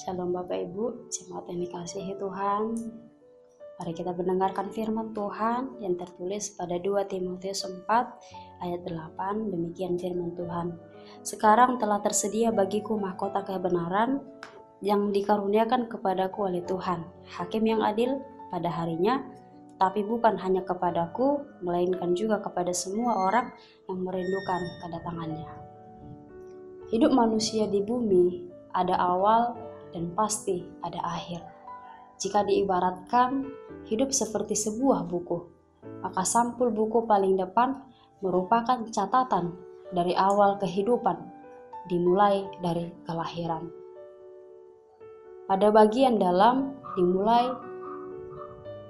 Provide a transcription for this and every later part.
Shalom Bapak Ibu, jemaat yang dikasihi Tuhan. Mari kita mendengarkan firman Tuhan yang tertulis pada 2 Timotius 4 ayat 8. Demikian firman Tuhan. Sekarang telah tersedia bagiku mahkota kebenaran yang dikaruniakan kepadaku oleh Tuhan, Hakim yang adil pada harinya, tapi bukan hanya kepadaku, melainkan juga kepada semua orang yang merindukan kedatangannya. Hidup manusia di bumi ada awal dan pasti ada akhir. Jika diibaratkan hidup seperti sebuah buku, maka sampul buku paling depan merupakan catatan dari awal kehidupan, dimulai dari kelahiran. Pada bagian dalam dimulai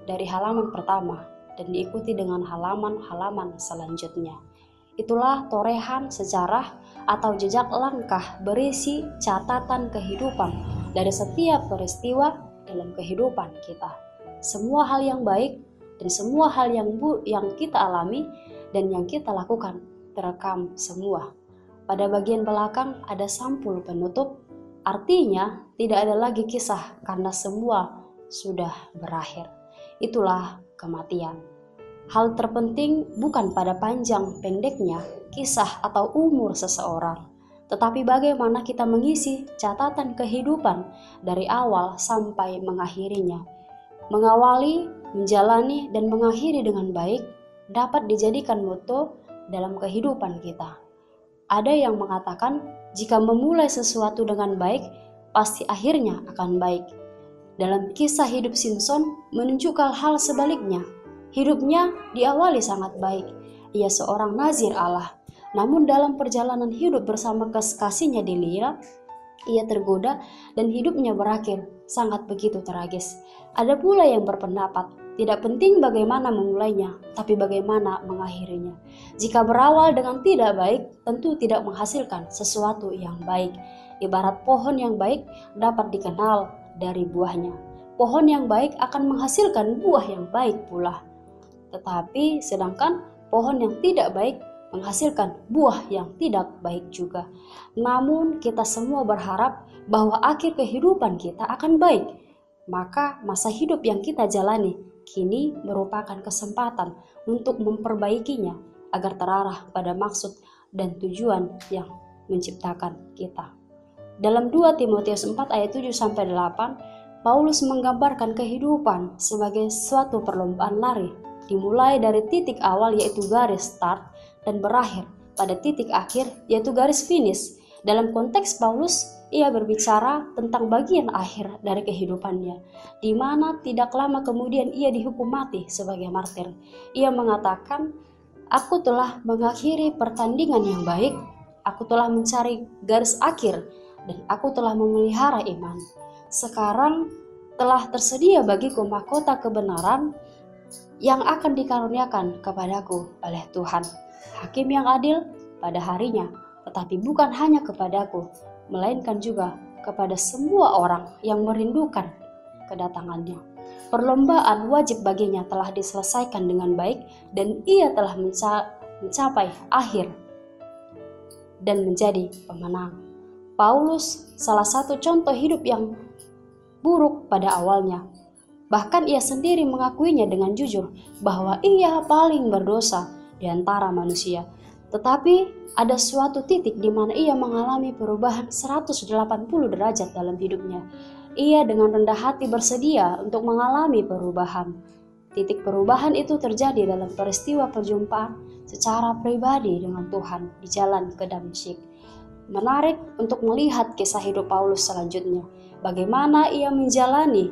dari halaman pertama dan diikuti dengan halaman-halaman selanjutnya. Itulah torehan sejarah atau jejak langkah berisi catatan kehidupan dari setiap peristiwa dalam kehidupan kita. Semua hal yang baik dan semua hal yang kita alami dan yang kita lakukan terekam semua. Pada bagian belakang ada sampul penutup, artinya tidak ada lagi kisah karena semua sudah berakhir. Itulah kematian. Hal terpenting bukan pada panjang pendeknya kisah atau umur seseorang, tetapi bagaimana kita mengisi catatan kehidupan dari awal sampai mengakhirinya. Mengawali, menjalani, dan mengakhiri dengan baik dapat dijadikan moto dalam kehidupan kita. Ada yang mengatakan jika memulai sesuatu dengan baik, pasti akhirnya akan baik. Dalam kisah hidup Simpson menunjukkan hal sebaliknya. Hidupnya diawali sangat baik. Ia seorang nazir Allah. Namun dalam perjalanan hidup bersama kekasihnya Delilah, ia tergoda dan hidupnya berakhir sangat begitu tragis. Ada pula yang berpendapat, tidak penting bagaimana memulainya, tapi bagaimana mengakhirinya. Jika berawal dengan tidak baik, tentu tidak menghasilkan sesuatu yang baik. Ibarat pohon yang baik dapat dikenal dari buahnya. Pohon yang baik akan menghasilkan buah yang baik pula. Tetapi sedangkan pohon yang tidak baik menghasilkan buah yang tidak baik juga. Namun kita semua berharap bahwa akhir kehidupan kita akan baik. Maka masa hidup yang kita jalani kini merupakan kesempatan untuk memperbaikinya agar terarah pada maksud dan tujuan yang menciptakan kita. Dalam 2 Timotius 4 ayat 7-8, Paulus menggambarkan kehidupan sebagai suatu perlombaan lari, dimulai dari titik awal yaitu garis start dan berakhir pada titik akhir yaitu garis finish. Dalam konteks Paulus, ia berbicara tentang bagian akhir dari kehidupannya, di mana tidak lama kemudian ia dihukum mati sebagai martir. Ia mengatakan, "Aku telah mengakhiri pertandingan yang baik, aku telah mencari garis akhir, dan aku telah memelihara iman. Sekarang telah tersedia bagiku mahkota kebenaran yang akan dikaruniakan kepadaku oleh Tuhan, Hakim yang adil pada harinya, tetapi bukan hanya kepadaku, melainkan juga kepada semua orang yang merindukan kedatangannya." Perlombaan wajib baginya telah diselesaikan dengan baik dan ia telah mencapai akhir dan menjadi pemenang. Paulus salah satu contoh hidup yang buruk pada awalnya. Bahkan ia sendiri mengakuinya dengan jujur bahwa ia paling berdosa di antara manusia. Tetapi ada suatu titik di mana ia mengalami perubahan 180 derajat dalam hidupnya. Ia dengan rendah hati bersedia untuk mengalami perubahan. Titik perubahan itu terjadi dalam peristiwa perjumpaan secara pribadi dengan Tuhan di jalan ke Damsyik. Menarik untuk melihat kisah hidup Paulus selanjutnya. Bagaimana ia menjalani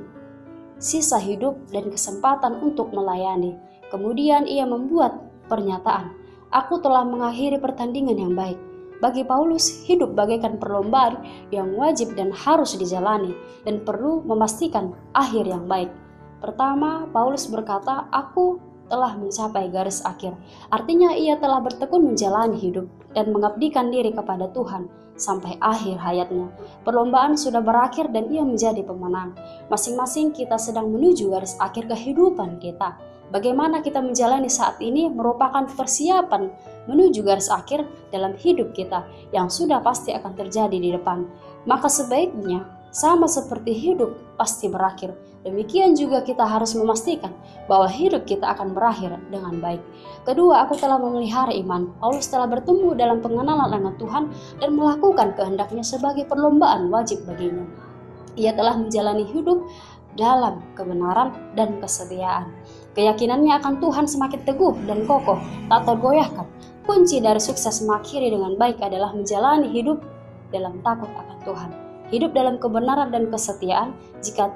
sisa hidup dan kesempatan untuk melayani. Kemudian ia membuat pernyataan, "Aku telah mengakhiri pertandingan yang baik." Bagi Paulus, hidup bagaikan perlombaan yang wajib dan harus dijalani dan perlu memastikan akhir yang baik. Pertama, Paulus berkata, "Aku telah mencapai garis akhir." Artinya ia telah bertekun menjalani hidup dan mengabdikan diri kepada Tuhan sampai akhir hayatnya. Perlombaan sudah berakhir dan ia menjadi pemenang. Masing-masing kita sedang menuju garis akhir kehidupan kita. Bagaimana kita menjalani saat ini merupakan persiapan menuju garis akhir dalam hidup kita yang sudah pasti akan terjadi di depan. Maka sebaiknya sama seperti hidup pasti berakhir, demikian juga kita harus memastikan bahwa hidup kita akan berakhir dengan baik. Kedua, aku telah memelihara iman. Paulus telah bertumbuh dalam pengenalan dengan Tuhan dan melakukan kehendaknya sebagai perlombaan wajib baginya. Ia telah menjalani hidup dalam kebenaran dan kesetiaan. Keyakinannya akan Tuhan semakin teguh dan kokoh, tak tergoyahkan. Kunci dari sukses mengakhiri dengan baik adalah menjalani hidup dalam takut akan Tuhan. Hidup dalam kebenaran dan kesetiaan. Jika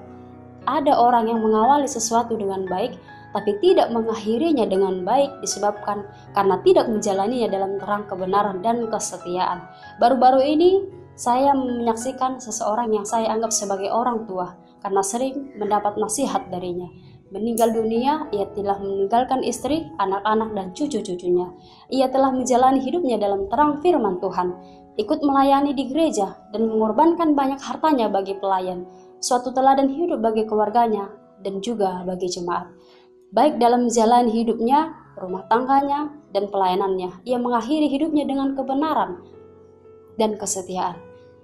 ada orang yang mengawali sesuatu dengan baik, tapi tidak mengakhirinya dengan baik disebabkan karena tidak menjalaninya dalam terang kebenaran dan kesetiaan. Baru-baru ini saya menyaksikan seseorang yang saya anggap sebagai orang tua karena sering mendapat nasihat darinya. Meninggal dunia, ia telah meninggalkan istri, anak-anak, dan cucu-cucunya. Ia telah menjalani hidupnya dalam terang firman Tuhan, ikut melayani di gereja, dan mengorbankan banyak hartanya bagi pelayan, suatu teladan hidup bagi keluarganya, dan juga bagi jemaat. Baik dalam menjalani hidupnya, rumah tangganya, dan pelayanannya, ia mengakhiri hidupnya dengan kebenaran dan kesetiaan.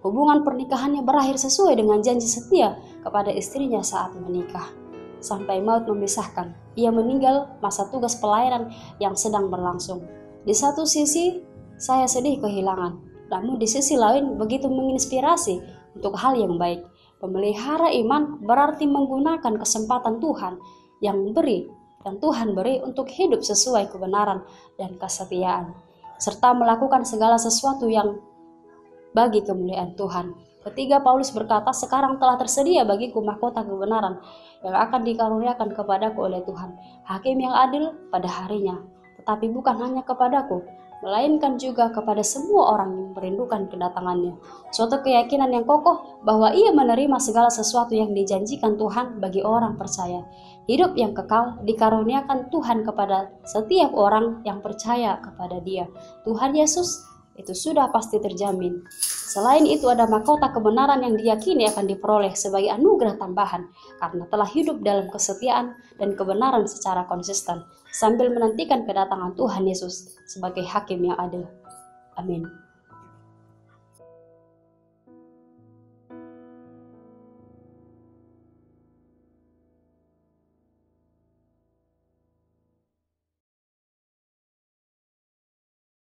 Hubungan pernikahannya berakhir sesuai dengan janji setia kepada istrinya saat menikah. Sampai maut memisahkan, ia meninggal masa tugas pelayanan yang sedang berlangsung. Di satu sisi, saya sedih kehilangan, namun di sisi lain begitu menginspirasi untuk hal yang baik. Memelihara iman berarti menggunakan kesempatan Tuhan yang beri dan Tuhan beri untuk hidup sesuai kebenaran dan kesetiaan, serta melakukan segala sesuatu yang bagi kemuliaan Tuhan. Ketiga, Paulus berkata, sekarang telah tersedia bagiku mahkota kebenaran yang akan dikaruniakan kepadaku oleh Tuhan, hakim yang adil pada harinya. Tetapi bukan hanya kepadaku, melainkan juga kepada semua orang yang merindukan kedatangannya. Suatu keyakinan yang kokoh bahwa ia menerima segala sesuatu yang dijanjikan Tuhan bagi orang percaya. Hidup yang kekal dikaruniakan Tuhan kepada setiap orang yang percaya kepada Dia. Tuhan Yesus itu sudah pasti terjamin. Selain itu ada mahkota kebenaran yang diyakini akan diperoleh sebagai anugerah tambahan karena telah hidup dalam kesetiaan dan kebenaran secara konsisten sambil menantikan kedatangan Tuhan Yesus sebagai hakim yang adil. Amin.